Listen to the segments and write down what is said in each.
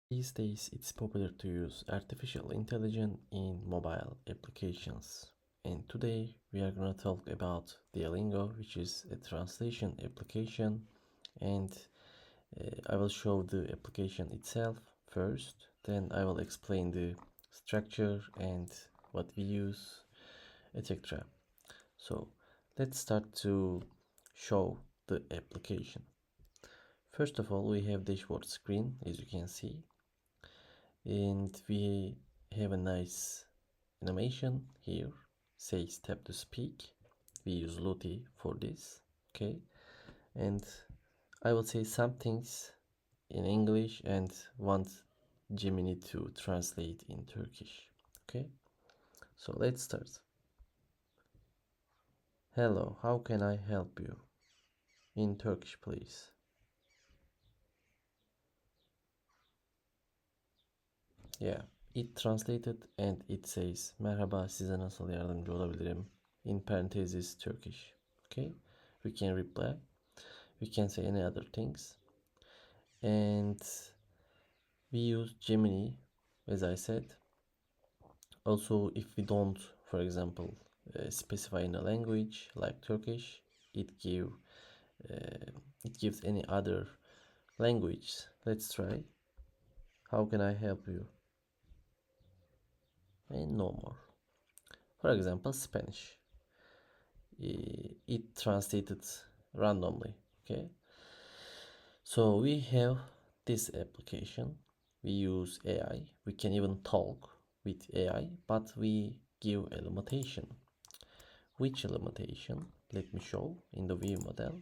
These days, it's popular to use artificial intelligence in mobile applications. And today, we are going to talk about Dialingo, which is a translation application. And I will show the application itself first, then I will explain the structure and what we use, etc. So, let's start to show the application. First of all, we have dashboard screen, as you can see, and we have a nice animation here, says tap to speak. We use Lottie for this, okay? And I will say some things in English and want Gemini to translate in Turkish, okay? So let's start. Hello, how can I help you? In Turkish, please. Yeah, it translated and it says merhaba, size nasıl yardımcı olabilirim? In parentheses Turkish. Okay, we can reply. We can say any other things. And we use Gemini, as I said. Also, if we don't, for example, specify in a language like Turkish, it give it gives any other language. Let's try. How can I help you? And no more. For example, Spanish. It translated randomly. Okay, so we have this application. We use AI. We can even talk with AI, but we give a limitation. Which limitation? Let me show in the view model.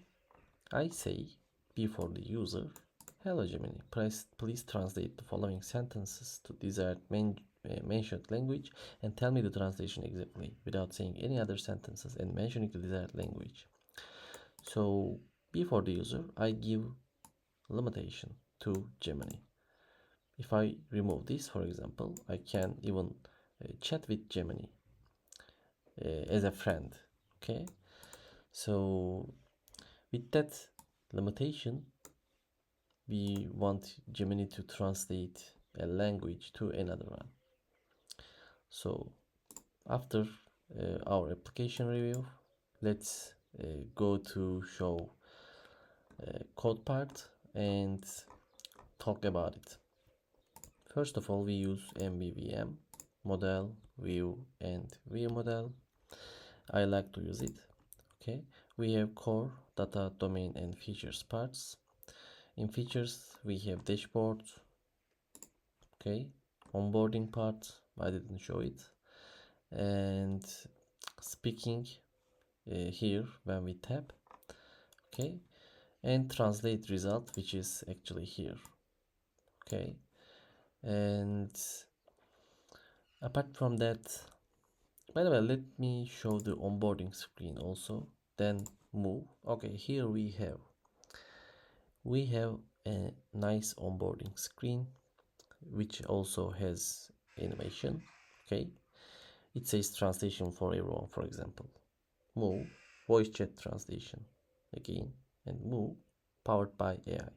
I say before the user, hello Gemini, please translate the following sentences to desired mentioned language and tell me the translation exactly without saying any other sentences and mentioning the desired language. So before the user, I give limitation to Gemini. If I remove this, for example, I can even chat with Gemini as a friend. Okay, so with that limitation, we want Gemini to translate a language to another one. So after our application review, let's go to show code part and talk about it. First of all, we use MVVM, model, view, and view model. I like to use it. Okay, we have core, data, domain, and features parts. In features, we have dashboard. Okay, onboarding part. I didn't show it. And speaking here when we tap. Okay, and translate result, which is actually here. Okay, and apart from that, by the way, let me show the onboarding screen also, then move. Okay, here we have a nice onboarding screen which also has animation. Okay, it says translation for everyone, for example. Move, voice chat translation again, and move, powered by AI.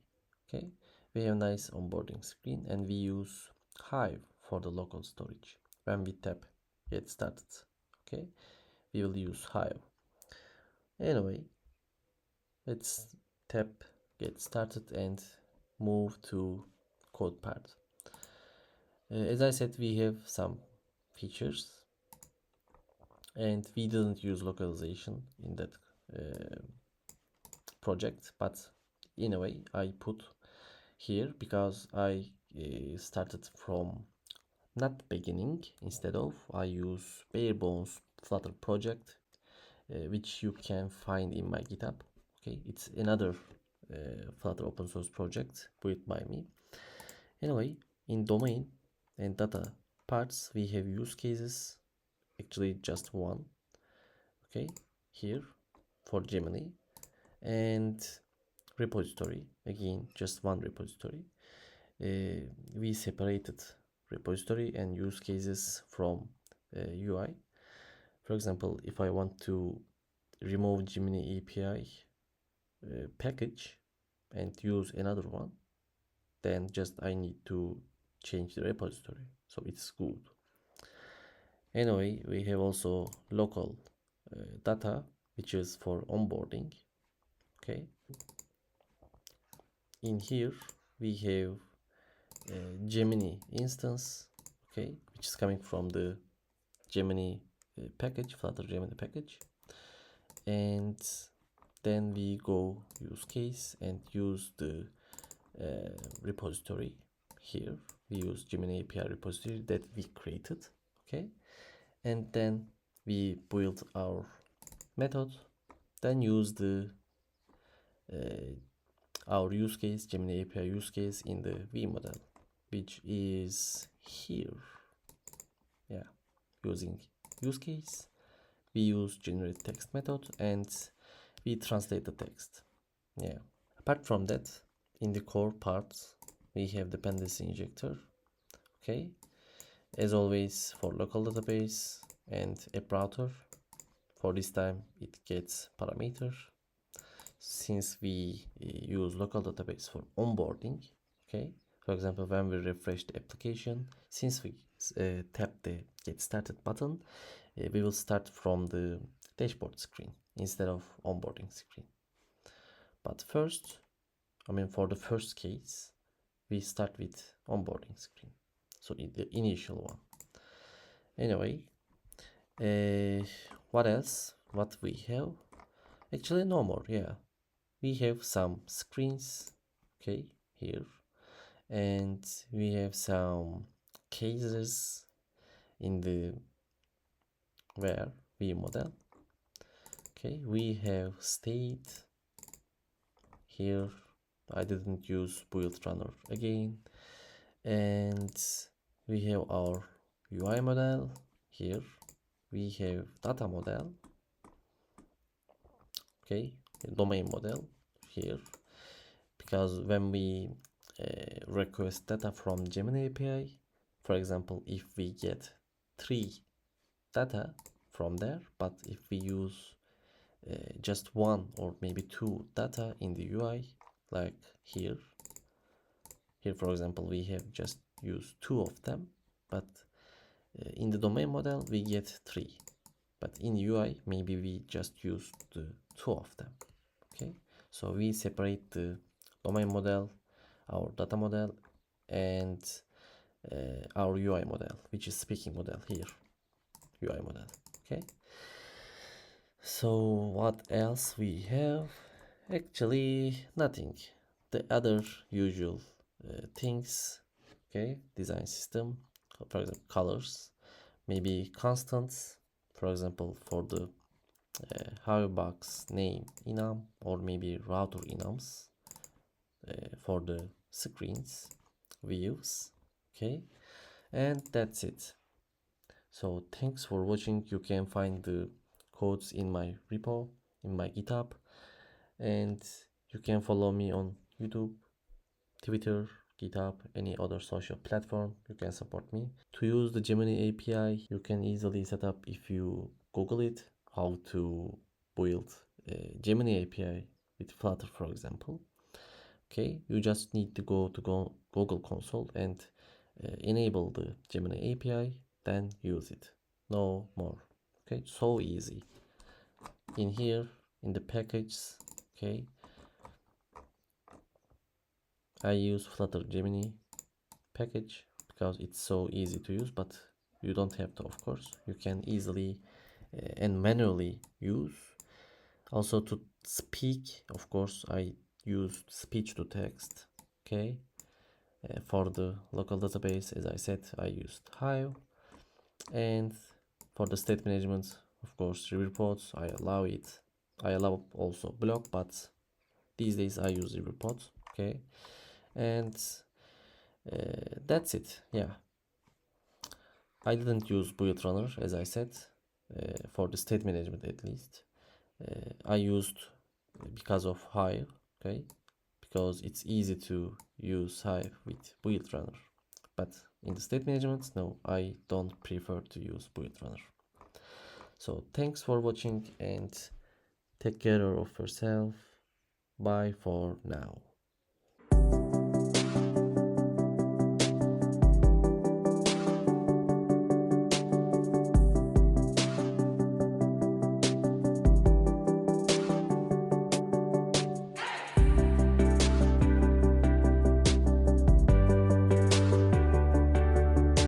Okay, we have nice onboarding screen and we use Hive for the local storage. When we tap get started, okay, we will use Hive. Anyway, let's tap get started and move to code part. As I said, we have some features and we didn't use localization in that project, but in a way I put here because I started from not beginning. Instead of, I use bare bones Flutter project, which you can find in my GitHub. Okay, it's another Flutter open source project built by me. Anyway, in domain and data parts, we have use cases, actually just one. Okay, here for Gemini, and repository, again just one repository. We separated repository and use cases from UI. For example, if I want to remove Gemini API package and use another one, then just I need to change the repository, so it's good. Anyway, we have also local data, which is for onboarding. Okay, in here we have Gemini instance, okay, which is coming from the Gemini package, Flutter Gemini package. And then we go use case and use the repository. Here we use Gemini API repository that we created, okay, and then we build our method, then use the our use case, Gemini API use case in the V model, which is here. Yeah, using use case, we use generate text method and we translate the text. Yeah, apart from that, in the core parts we have dependency injector, okay, as always for local database, and app router. For this time it gets parameter, since we use local database for onboarding. Okay, for example, when we refresh the application, since we tap the get started button, we will start from the dashboard screen instead of onboarding screen. But first, for the first case, we start with onboarding screen, so the initial one. Anyway, what else? What we have? Actually, no more. Yeah, we have some screens, okay, here, and we have some cases in the where we model. Okay, we have state here. I didn't use build runner again, and we have our UI model here. We have data model, okay, domain model here, because when we request data from Gemini API, for example, if we get 3 data from there, but if we use just 1 or maybe 2 data in the UI, like here for example, we have just used 2 of them, but in the domain model we get 3, but in UI maybe we just use the 2 of them. Okay, so we separate the domain model, our data model, and our UI model, which is speaking model here, UI model. Okay, so what else we have? Actually nothing. The other usual things, okay, design system, for example colors, maybe constants, for example for the box name enum, or maybe router enums for the screens views. Okay, and that's it. So thanks for watching. You can find the codes in my repo, in my GitHub, and you can follow me on YouTube, Twitter, GitHub, any other social platform. You can support me. To use the Gemini API, you can easily set up, if you Google it, how to build a Gemini API with Flutter, for example. Okay, you just need to go to Google console and enable the Gemini API, then use it. No more. Okay, so easy. In here, in the package, okay, I use Flutter Gemini package because it's so easy to use, but you don't have to, of course. You can easily and manually use. Also to speak, of course, I used speech to text. Okay, for the local database, as I said, I used Hive, and for the state management, of course, reports, I allow it. I allow also block, but these days I use reports. Okay, and that's it. Yeah, I didn't use build runner, as I said, for the state management at least. I used because of Hive, okay, because it's easy to use Hive with build runner. But in the state management, no, I don't prefer to use build runner. So thanks for watching and take care of yourself. Bye for now.